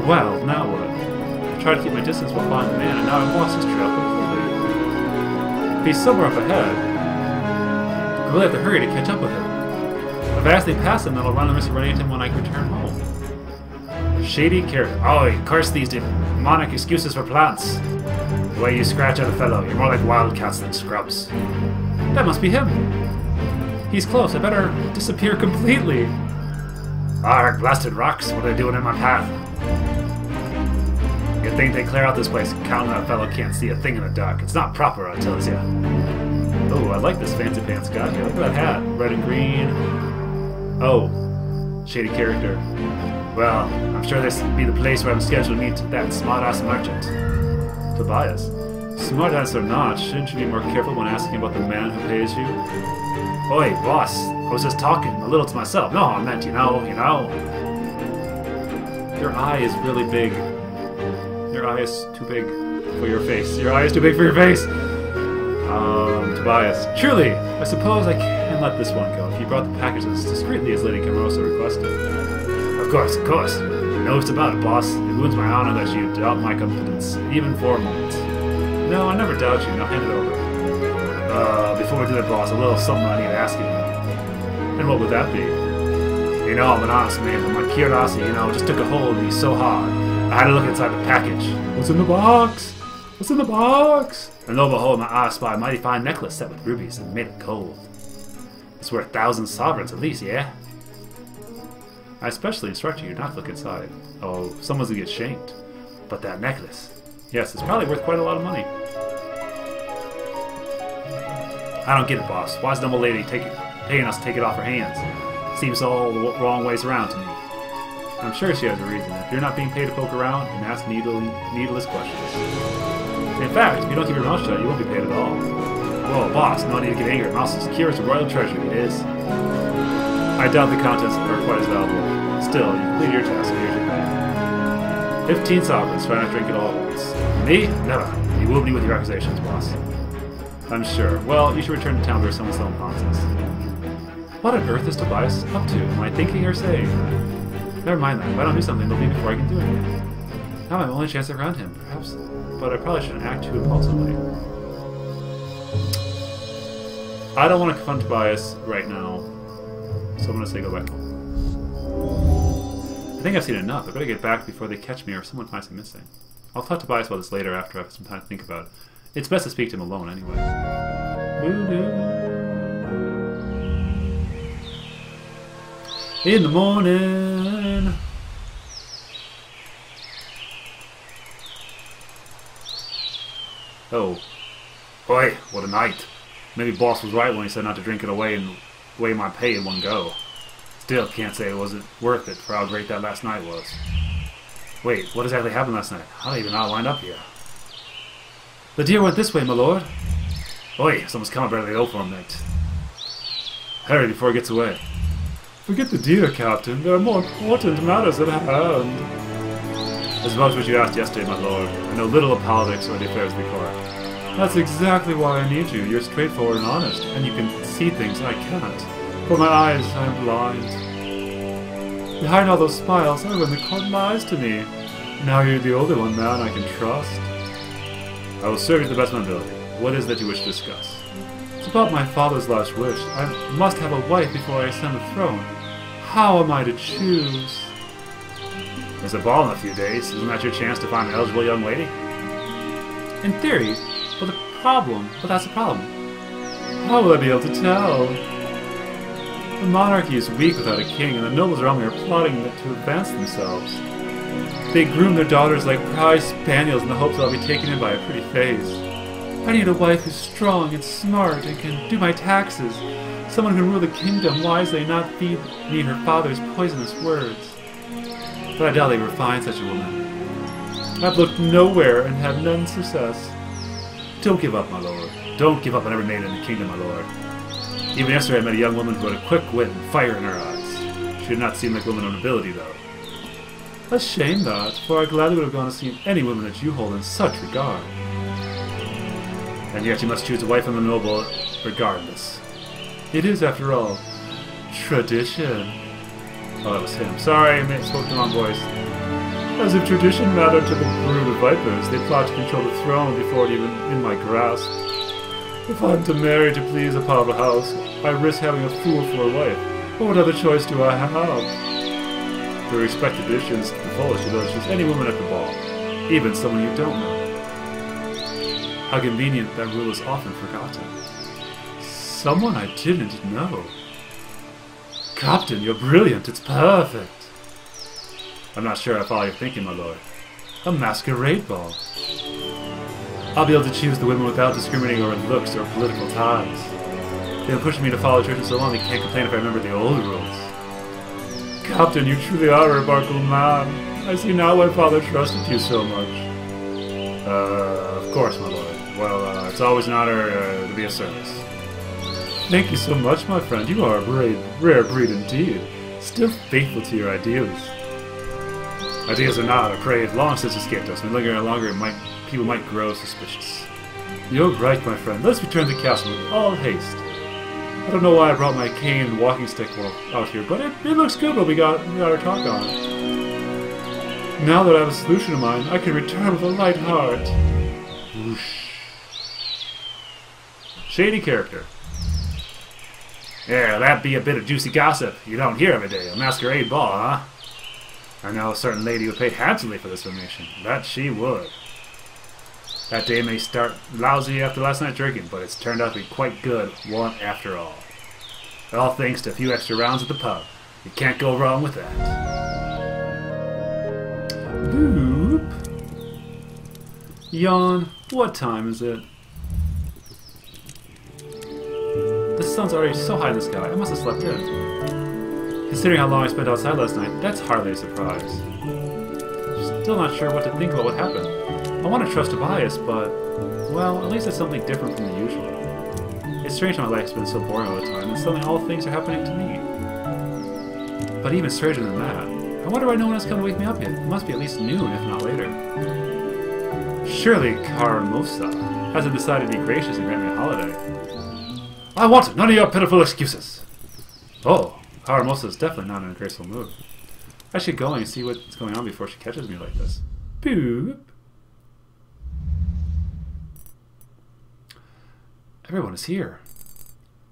Well, now what? I tried to keep my distance while following the man, and now I've lost his trail completely. If he's somewhere up ahead, I really have to hurry to catch up with him. If I accidentally pass him, then I'll run the risk of running into him when I return home. Shady character. Oh, curse these demonic excuses for plants. The way you scratch at a fellow, you're more like wildcats than scrubs. That must be him. He's close. I better disappear completely. Arg, blasted rocks. What are they doing in my path? You'd think they clear out this place, counting that fellow can't see a thing in the dark. It's not proper, I tells ya. Oh, I like this fancy pants guy here. Look at that hat. Red and green. Oh, shady character. Well, I'm sure this would be the place where I'm scheduled to meet that smart-ass merchant. Tobias. Smart-ass or not, shouldn't you be more careful when asking about the man who pays you? Oi, boss. I was just talking a little to myself. No, I meant, you know. Your eye is really big. Your eye is too big for your face. Your eye is too big for your face! Tobias. Truly, I suppose I can let this one go if you brought the package as discreetly as Lady Caramosa requested. Of course. You know what's about it, boss. It wounds my honor that you doubt my competence, even for a moment. No, I never doubt you. Now hand it over. Before we do that, boss, a little something I need to ask you. And what would that be? You know, I'm an honest man, but my curiosity, just took a hold of me so hard. I had to look inside the package. What's in the box? What's in the box? And lo and behold, my eye spied a mighty fine necklace set with rubies and made of gold. It's worth 1,000 sovereigns at least, yeah? I especially instruct you not to look inside. Oh, someone's gonna get shanked. But that necklace, yes, it's probably worth quite a lot of money. I don't get it, boss. Why is the dumb lady paying us to take it off her hands? Seems all the wrong ways around to me. I'm sure she has a reason. If you're not being paid to poke around and ask needless questions. In fact, if you don't keep your mouth shut, you won't be paid at all. Whoa, boss, no need to get angry. Mouse is secure as a royal treasure. It is. I doubt the contents are quite as valuable. Still, you complete your task, and here's your pay. 15 sovereigns. Try not to drink it all at once. Me? Never. You will be with your accusations, boss. I'm sure. Well, you should return to town where someone's selling nonsense. What on earth is Tobias up to? Am I thinking or saying? Never mind that. If I don't do something, they'll leave before I can do it. Now my only chance to ground him, perhaps. But I probably shouldn't act too impulsively. I don't want to confront Tobias right now, so I'm going to say go back home. I think I've seen enough. I better get back before they catch me or someone finds me missing. I'll talk to Tobias about this later after I have some time to think about it. It's best to speak to him alone anyway. In the morning. Oh. Boy, what a night. Maybe boss was right when he said not to drink it away and weigh my pay in one go. Still can't say it wasn't worth it for how great that last night was. Wait, what exactly happened last night? How did I even not wind up here? The deer went this way, my lord. Oi, someone's coming better than the old for him, mate. Hurry before he gets away. Forget the deer, Captain. There are more important matters at hand. As much as you asked yesterday, my lord. I know little of politics or the affairs of the court. That's exactly why I need you. You're straightforward and honest, and you can see things I can't. For my eyes, I am blind. Behind all those smiles, everyone in the court lies to me. Now you're the only one man I can trust. I will serve you to the best of my ability. What is that you wish to discuss? It's about my father's last wish. I must have a wife before I ascend the throne. How am I to choose? There's a ball in a few days. Isn't that your chance to find an eligible young lady? In theory, but that's the problem. How will I be able to tell? The monarchy is weak without a king, and the nobles around me are plotting to advance themselves. They groom their daughters like prize spaniels in the hopes I'll be taken in by a pretty face. I need a wife who's strong and smart and can do my taxes. Someone who can rule the kingdom wisely and not feed me her father's poisonous words. But I doubt they would find such a woman. I've looked nowhere and had none success. Don't give up, my lord. Don't give up on every maiden in the kingdom, my lord. Even yesterday I met a young woman who had a quick wit and fire in her eyes. She did not seem like a woman of nobility, though. A shame that, for I gladly would have gone to see any woman that you hold in such regard. And yet you must choose a wife from the noble regardless. It is, after all, tradition. Oh, that was him. Sorry, I spoke the wrong voice. As if tradition mattered to the brood of vipers, they plot to control the throne before it even in my grasp. If I'm to marry to please a powerful house, I risk having a fool for a wife. But what other choice do I have? To respect the traditions, the fullest you choose any woman at the ball, even someone you don't know. How convenient that rule is often forgotten. Someone I didn't know. Captain, you're brilliant. It's perfect. I'm not sure I follow your thinking, my lord. A masquerade ball. I'll be able to choose the women without discriminating over looks or political ties. They've been pushing me to follow tradition so long they can't complain if I remember the old rules. Captain, you truly are a remarkable man. I see now why Father trusted you so much. Of course, my lord. Well, it's always an honor to be of service. Thank you so much, my friend. You are a rare breed indeed. Still faithful to your ideals. Ideas are not, I pray, have long since escaped us. When lingering any longer, people might grow suspicious. You're right, my friend. Let's return to the castle with all haste. I don't know why I brought my cane and walking stick out here, but it looks good when we got our talk on it. Now that I have a solution in mind, I can return with a light heart. Whoosh. Shady character. Yeah, that'd be a bit of juicy gossip you don't hear every day. A masquerade ball, huh? I know a certain lady would pay handsomely for this information. That she would. That day may start lousy after last night's drinking, but it's turned out to be quite good one after all. All thanks to a few extra rounds at the pub. You can't go wrong with that. Boop. Yawn. What time is it? The sun's already so high in the sky. I must have slept in. Considering how long I spent outside last night, that's hardly a surprise. Still not sure what to think about what happened. I want to trust Tobias, but, well, at least it's something different from the usual. It's strange how my life's been so boring all the time, and suddenly all things are happening to me. But even stranger than that, I wonder why no one has come to wake me up yet. It must be at least noon, if not later. Surely Caramosa hasn't decided to be gracious and grant me a holiday. I want none of your pitiful excuses! Oh, Caramosa is definitely not in a graceful mood. I should go and see what's going on before she catches me like this. Boop! Everyone is here.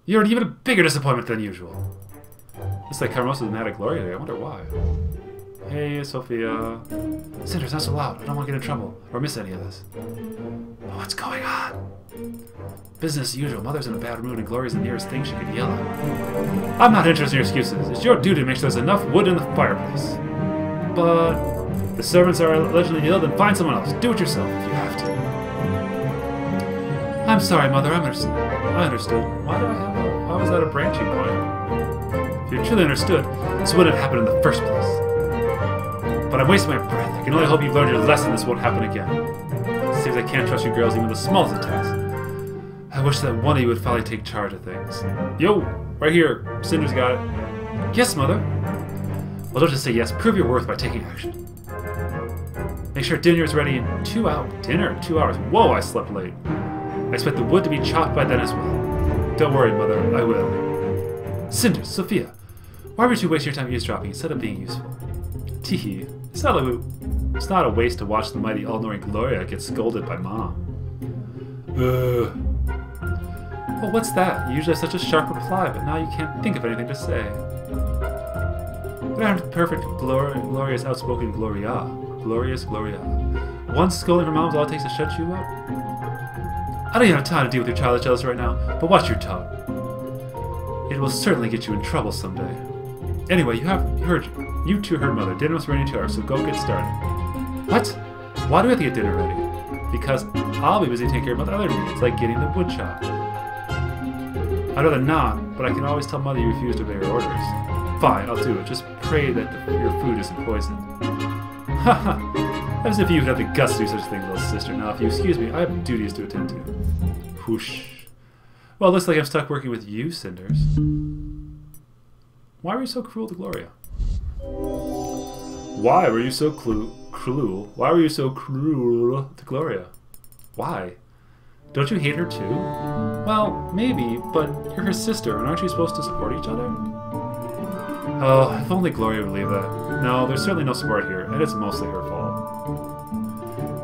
You're an even bigger disappointment than usual. Looks like Caramosa's mad at Gloria today. I wonder why. Hey, Sophia. Cinders, not so loud. I don't want to get in trouble or miss any of this. What's going on? Business as usual. Mother's in a bad mood and Gloria's the nearest thing she could yell at. I'm not interested in your excuses. It's your duty to make sure there's enough wood in the fireplace. But the servants are allegedly ill, then find someone else. Do it yourself if you have to. I'm sorry, Mother. I understood. Why was that a branching point? If you truly understood, this wouldn't have happened in the first place. But I'm wasting my breath. I can only hope you've learned your lesson. This won't happen again. It seems I can't trust you girls even the smallest of tasks. I wish that one of you would finally take charge of things. Yo, right here. Cinders got it. Yes, Mother. Well, don't just say yes. Prove your worth by taking action. Make sure dinner is ready in 2 hours. Dinner in 2 hours. Whoa, I slept late. I expect the wood to be chopped by then as well. Don't worry, Mother. I will. Cinders, Sophia, why would you waste your time eavesdropping instead of being useful? Teehee. It's not a waste to watch the mighty all-knowing Gloria get scolded by Mom. Well, what's that? You usually have such a sharp reply, but now you can't think of anything to say. What happened to the perfect, glorious, outspoken Gloria? Glorious Gloria. One scolding from Mom is all it takes to shut you up? I don't even have time to deal with your childish jealousy right now, but watch your tongue. It will certainly get you in trouble someday. Anyway, you two heard Mother. Dinner was ready in 2 hours, so go get started. What? Why do we have to get dinner ready? Because I'll be busy taking care of my other needs, like getting the wood chopped. I'd rather not, but I can always tell Mother you refuse to obey her orders. Fine, I'll do it. Just pray that your food isn't poisoned. Haha. As if you'd have the guts to do such a thing, little sister. Now, if you excuse me, I have duties to attend to. Whoosh. Well, it looks like I'm stuck working with you, Cinders. Why were you so cruel to Gloria? Why were you so cruel? Why were you so cruel to Gloria? Why? Don't you hate her too? Well, maybe, but you're her sister, and aren't you supposed to support each other? Oh, if only Gloria would believe that. No, there's certainly no support here, and it's mostly her fault.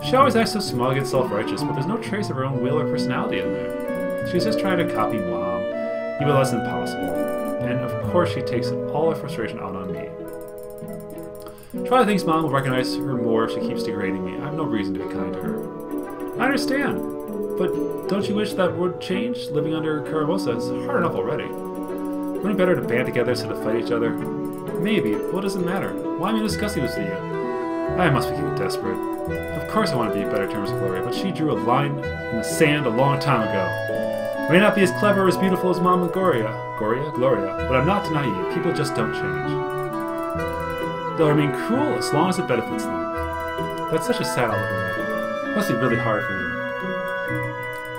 She always acts so smug and self-righteous, but there's no trace of her own will or personality in there. She's just trying to copy Mom, even less than possible. And of course she takes all her frustration out on me. Charlie thinks Mom will recognize her more if she keeps degrading me. I have no reason to be kind to her. I understand, but don't you wish that would change? Living under Caramosa is hard enough already. Wouldn't it be better to band together instead of fight each other? Maybe, but what does it matter? Why am I discussing this with you? I must be getting desperate. Of course I want to be in better terms with Gloria, but she drew a line in the sand a long time ago. I may not be as clever or as beautiful as Mom and Gloria, but I'm not denying you. People just don't change. They'll remain cruel as long as it benefits them. That's such a sad outlook on life. It must be really hard for you.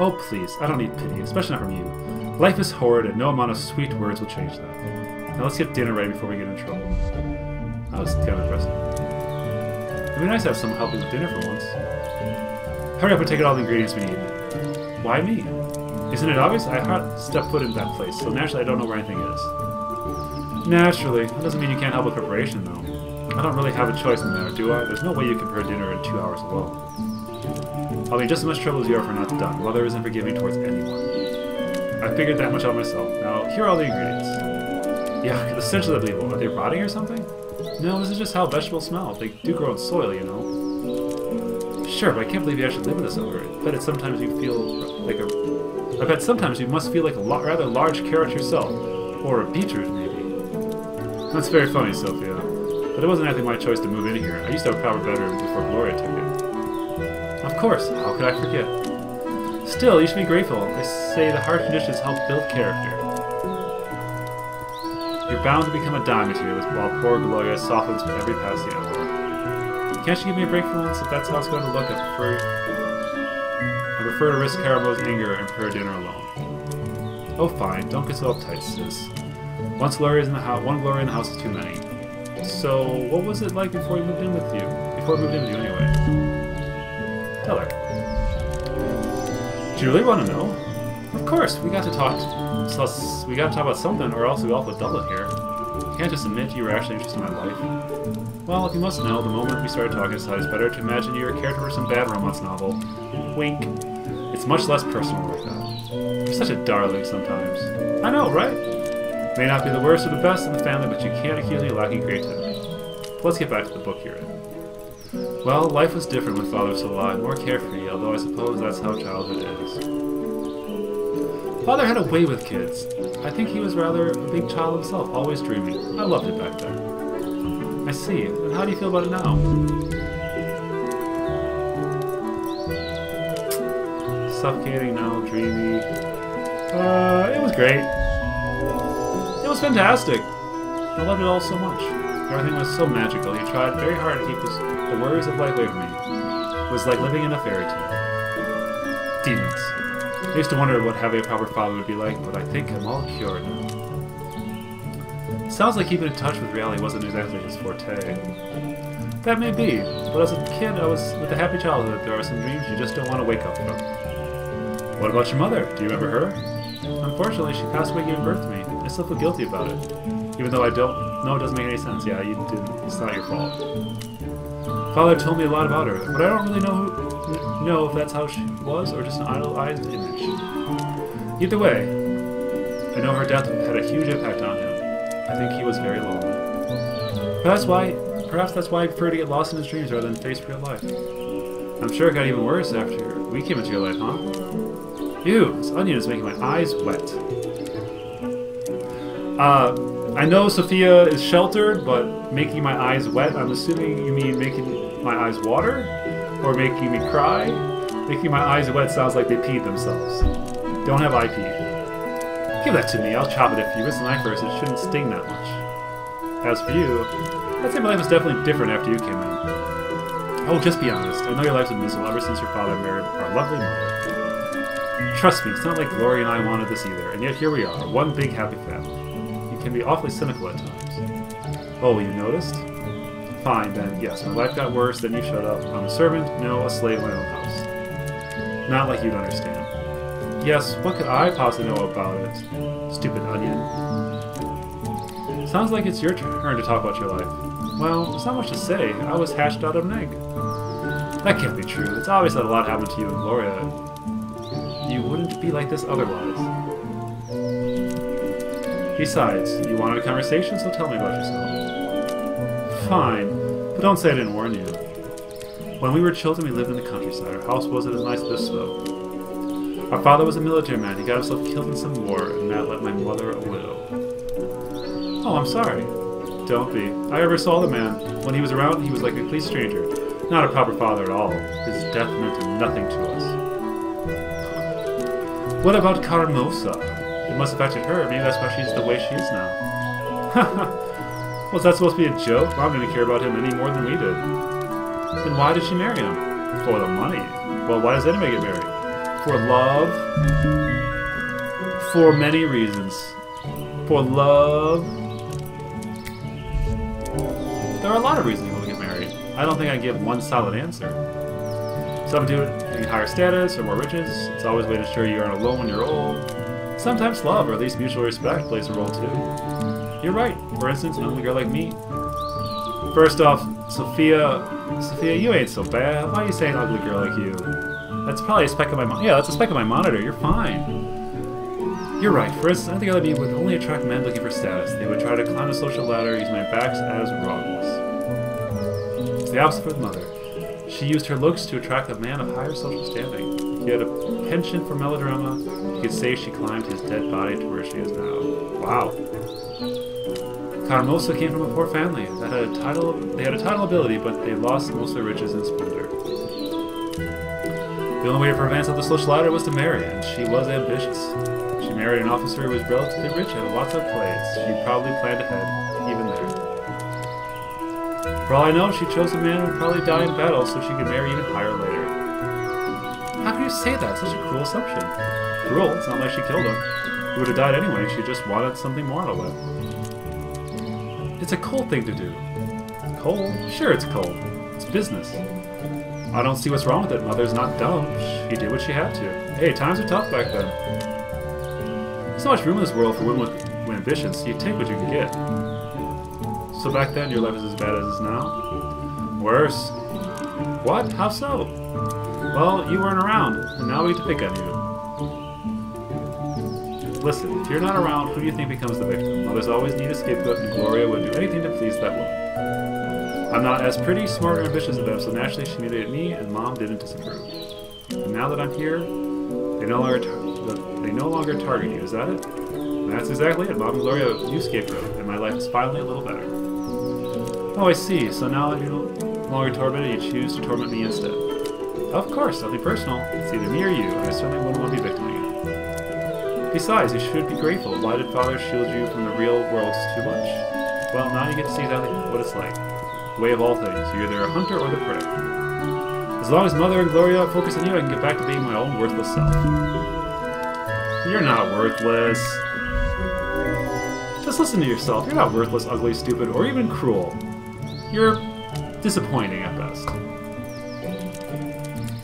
Oh, please, I don't need pity, especially not from you. Life is horrid, and no amount of sweet words will change that. Now let's get dinner ready before we get in trouble. That was kind of impressive. It'd be nice to have someone help us with dinner for once. Hurry up and take out all the ingredients we need. Why me? Isn't it obvious? I haven't stepped foot in that place, so naturally I don't know where anything is. Naturally. That doesn't mean you can't help with preparation, though. I don't really have a choice in the matter, do I? There's no way you can prepare dinner in 2 hours alone. I'll be in just as much trouble as you are for not done. Mother isn't forgiving towards anyone. I figured that much out myself. Now, here are all the ingredients. Yeah, the stench is unbelievable. Are they rotting or something? No, this is just how vegetables smell. They do grow in soil, you know. Sure, but I can't believe you actually live with this over it. But sometimes you feel like a... I bet sometimes you must feel like a rather large carrot yourself. Or a beetroot, maybe. That's very funny, Sophia. But it wasn't actually my choice to move in here. I used to have a proper bedroom before Gloria took it. Of course, how could I forget? Still, you should be grateful. They say the harsh conditions help build character. You're bound to become a diamond here, while poor Gloria softens with every passing hour. Can't you give me a break for once? If that's how it's going to look, I prefer to risk Caramel's anger and prepare dinner alone. Oh, fine. Don't get so uptight, sis. One Gloria in the house is too many. So, what was it like before we moved in with you? Before we moved in with you, anyway. Tell her. Do you really want to know? Of course, we got to talk about something, or else we all would double it here. You can't just admit you were actually interested in my life. Well, if you must know, the moment we started talking, it's better to imagine you're a character for some bad romance novel. Wink. It's much less personal like that. You're such a darling sometimes. I know, right? May not be the worst or the best in the family, but you can't accuse me of lacking creativity. But let's get back to the book you're in. Well, life was different when Father was still alive, more carefree, although I suppose that's how childhood is. Father had a way with kids. I think he was rather a big child himself, always dreaming. I loved it back then. I see. And how do you feel about it now? Suffocating now, dreamy. It was great. It was fantastic. I loved it all so much. Everything was so magical. He tried very hard to keep the worries of life away from me. It was like living in a fairy tale. Demons. I used to wonder what having a proper father would be like, but I think I'm all cured now. Sounds like keeping in touch with reality wasn't exactly his forte. That may be, but as a kid I was with a happy childhood. There are some dreams you just don't want to wake up from. What about your mother? Do you remember her? Unfortunately, she passed away giving birth to me. I still feel guilty about it. Even though I don't know, it doesn't make any sense. Yeah, you didn't. It's not your fault. Father told me a lot about her, but I don't really know if that's how she was or just an idolized image. Either way, I know her death had a huge impact on him. I think he was very lonely. Perhaps that's why I prefer to get lost in his dreams rather than face real life. I'm sure it got even worse after we came into your life, huh? Ew, this onion is making my eyes wet. I know Sophia is sheltered, but making my eyes wet, I'm assuming you mean making my eyes water? Or making me cry? Making my eyes wet sounds like they peed themselves. Don't have I peed. Give that to me, I'll chop it if you. It's a knife first, it shouldn't sting that much. As for you, I'd say my life was definitely different after you came in. Oh, just be honest. I know your life's been miserable ever since your father married our lovely mother. Trust me, it's not like Gloria and I wanted this either, and yet here we are, one big happy family. You can be awfully cynical at times. Oh, you noticed? Fine, then, yes, my life got worse, then you shut up. I'm a servant, no, a slave in my own house. Not like you'd understand. Yes, what could I possibly know about it? Stupid onion. Sounds like it's your turn to talk about your life. Well, there's not much to say. I was hatched out of an egg. That can't be true. It's obvious that a lot happened to you and Gloria. You wouldn't be like this otherwise. Besides, you wanted a conversation, so tell me about yourself. Fine, but don't say I didn't warn you. When we were children, we lived in the countryside. Our house wasn't as nice as this, though. Our father was a military man. He got himself killed in some war, and that left my mother a widow. Oh, I'm sorry. Don't be. I ever saw the man. When he was around, he was like a complete stranger. Not a proper father at all. His death meant nothing to us. What about Caramosa? It must have affected her. Maybe that's why she's the way she is now. Was that supposed to be a joke? Mom didn't care about him any more than we did. Then why did she marry him? For the money. Well, why does anybody get married? For love? For many reasons. For love? There are a lot of reasons people get married. I don't think I can give one solid answer. Some do it in higher status or more riches. It's always a way to ensure you aren't alone when you're old. Sometimes love, or at least mutual respect, plays a role too. You're right. For instance, an ugly girl like me. First off, Sophia, you ain't so bad. Why are you saying ugly girl like you? That's probably a speck of my monitor. Yeah, that's a speck of my monitor. You're fine. You're right. For instance, I think other people would only attract men looking for status. They would try to climb the social ladder using my backs as rungs. It's the opposite for the mother. She used her looks to attract a man of higher social standing. He had a penchant for melodrama. You could say she climbed his dead body to where she is now. Wow. Caramosa came from a poor family that had a title. They had a title ability, but they lost most of their riches and splendor. The only way to advance up the social ladder was to marry, and she was ambitious. She married an officer who was relatively rich and had lots of plays. She probably planned ahead, even there. For all I know, she chose a man who would probably die in battle so she could marry even higher later. How can you say that? Such a cruel assumption. Cruel? It's not like she killed him. He would have died anyway. She just wanted something more out of it. It's a cold thing to do. Cold? Sure it's cold. It's business. I don't see what's wrong with it. Mother's not dumb. She did what she had to. Hey, times were tough back then. There's so much room in this world for women with ambitions, so you take what you can get. So back then, your life is as bad as it is now? Worse. What? How so? Well, you weren't around, and now we get to pick on you. Listen, if you're not around, who do you think becomes the victim? Mothers always need a scapegoat, and Gloria would do anything to please that woman. I'm not as pretty, smart, or ambitious as them, so naturally she humiliated me, and Mom didn't disapprove. And now that I'm here, they no longer target you, is that it? And that's exactly it. Mom and Gloria, you scapegoat, and my life is finally a little better. Oh, I see. So now that you're no longer tormented, you choose to torment me instead. Of course, nothing personal. It's either me or you, and I certainly wouldn't want to be victim of you. Besides, you should be grateful. Why did Father shield you from the real world too much? Well, now you get to see exactly what it's like. The way of all things. You're either a hunter or the prey. As long as Mother and Gloria focus on you, I can get back to being my own worthless self. You're not worthless. Just listen to yourself. You're not worthless, ugly, stupid, or even cruel. You're disappointing at best.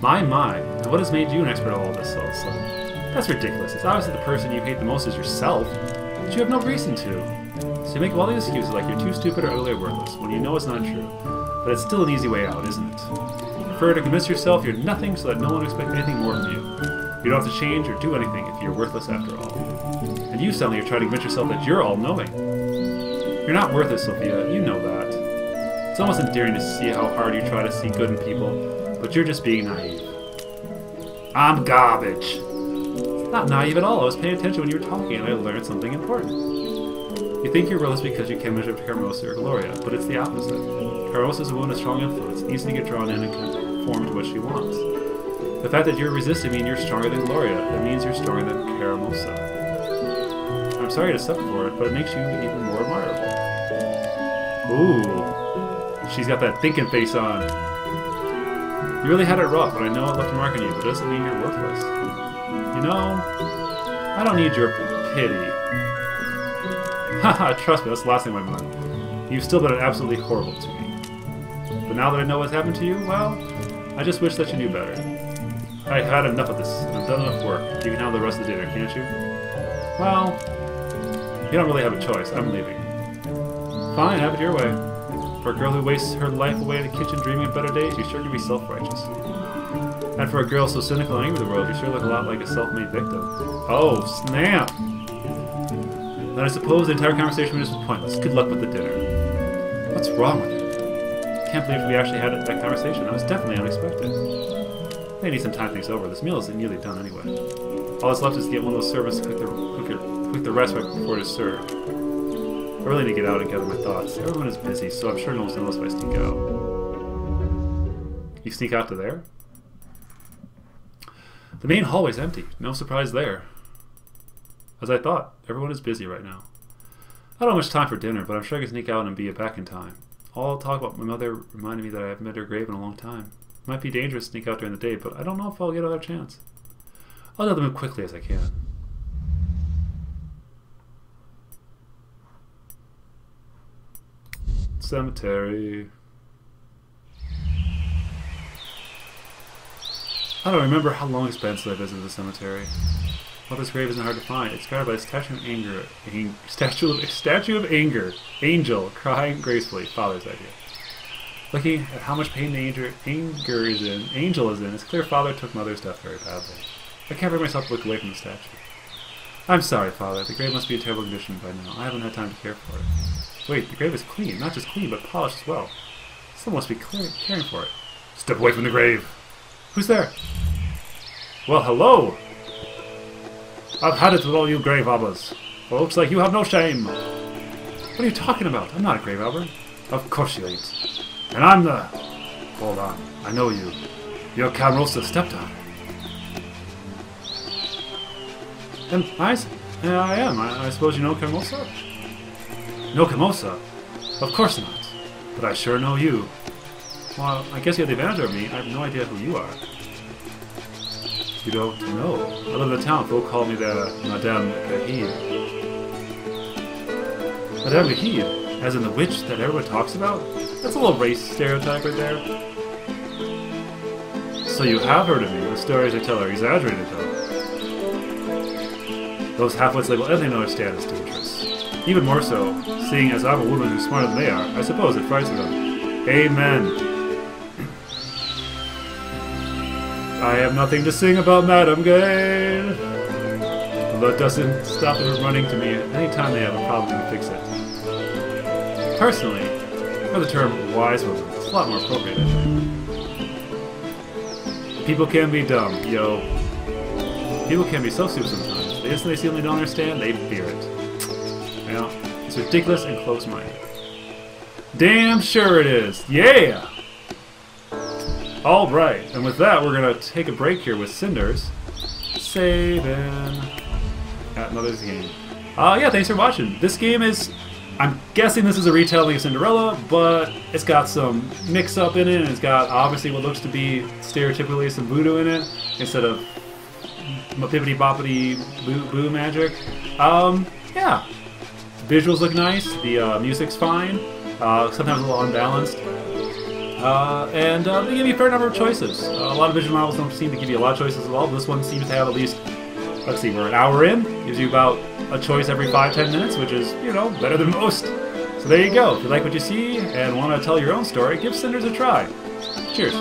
My, and what has made you an expert at all this all of a sudden? That's ridiculous. It's obviously the person you hate the most is yourself, but you have no reason to. So you make all these excuses like you're too stupid or ugly or worthless, when you know it's not true. But it's still an easy way out, isn't it? You prefer to convince yourself you're nothing so that no one will expect anything more from you. You don't have to change or do anything if you're worthless after all. And you sound like you're trying to convince yourself that you're all-knowing. You're not worthless, Sophia. You know that. It's almost endearing to see how hard you try to see good in people, but you're just being naive. I'm garbage. It's not naive at all. I was paying attention when you were talking and I learned something important. You think you're worthless because you can't measure up to Caramosa or Gloria, but it's the opposite. Caramosa is a woman of strong influence, easy to get drawn in and conform to what she wants. The fact that you're resisting means you're stronger than Gloria. That means you're stronger than Caramosa. I'm sorry to suffer for it, but it makes you even more admirable. Ooh. She's got that thinking face on. You really had it rough, and I know it left a mark on you, but it doesn't mean you're worthless. You know, I don't need your pity. Haha, trust me, that's the last thing on my mind. You've still been absolutely horrible to me. But now that I know what's happened to you, well, I just wish that you knew better. I've had enough of this, and I've done enough work. You can have the rest of the dinner, can't you? Well, you don't really have a choice. I'm leaving. Fine, have it your way. For a girl who wastes her life away in the kitchen dreaming of better days, you sure can be self-righteous. And for a girl so cynical and angry with the world, you sure look a lot like a self-made victim. Oh, snap! Then I suppose the entire conversation was pointless. Good luck with the dinner. What's wrong with you? I can't believe we actually had that conversation. That was definitely unexpected. They need some time to think over. This meal isn't nearly done anyway. All that's left is to get one of those servants to cook the rest right before it is served. I really need to get out and gather my thoughts. Everyone is busy, so I'm sure no one's going to notice if I sneak out. You sneak out to there? The main hallway's empty. No surprise there. As I thought, everyone is busy right now. I don't have much time for dinner, but I'm sure I can sneak out and be back in time. All talk about my mother reminded me that I haven't met her grave in a long time. It might be dangerous to sneak out during the day, but I don't know if I'll get another chance. I'll have to move quickly as I can. Cemetery. I don't remember how long it's been since I visited the cemetery. Mother's grave isn't hard to find. It's guarded by a statue of anger. Statue of anger. Angel crying gracefully. Father's idea. Looking at how much pain the Angel is in, it's clear Father took Mother's death very badly. I can't bring myself to look away from the statue. I'm sorry, Father. The grave must be in terrible condition by now. I haven't had time to care for it. Wait, the grave is clean. Not just clean, but polished as well. Someone must be caring for it. Step away from the grave. Who's there? Well, hello! I've had it with all you grave robbers. Well, looks like you have no shame. What are you talking about? I'm not a grave robber. Of course you ain't. And I'm the... Hold on. I know you. You're Camerosa's stepdaughter. And I am. I suppose you know Camerosa? No Camerosa? Of course not. But I sure know you. Well, I guess you have the advantage over me. I have no idea who you are. You don't know. I live in the town. Folk call me the Madame Gahid. Madame Gahid? As in the witch that everyone talks about? That's a little race stereotype right there. So you have heard of me. The stories I tell are exaggerated, though. Those half-wits label everything on their status to interests. Even more so, seeing as I'm a woman who's smarter than they are, I suppose it frightens them. Amen. I have nothing to sing about Madame Gahid. But that doesn't stop them from running to me anytime they have a problem to fix it. Personally, for the term wise woman, it's a lot more appropriate, I think. People can be dumb, yo. People can be so stupid sometimes. The instant they see something they don't understand, they fear it. You know, it's ridiculous and close-minded. Damn sure it is. Yeah! Alright, and with that, we're going to take a break here with Cinders. Saving. Another game. Yeah, thanks for watching. This game is... I'm guessing this is a retelling of Cinderella, but it's got some mix-up in it, and it's got obviously what looks to be stereotypically some voodoo in it, instead of bippity-boppity boo magic. Yeah. Visuals look nice, the music's fine, sometimes a little unbalanced. And they give you a fair number of choices. A lot of visual novels don't seem to give you a lot of choices at all. This one seems to have at least, let's see, we're an hour in. Gives you about a choice every 5-10 minutes, which is, you know, better than most. So there you go. If you like what you see and want to tell your own story, give Cinders a try. Cheers.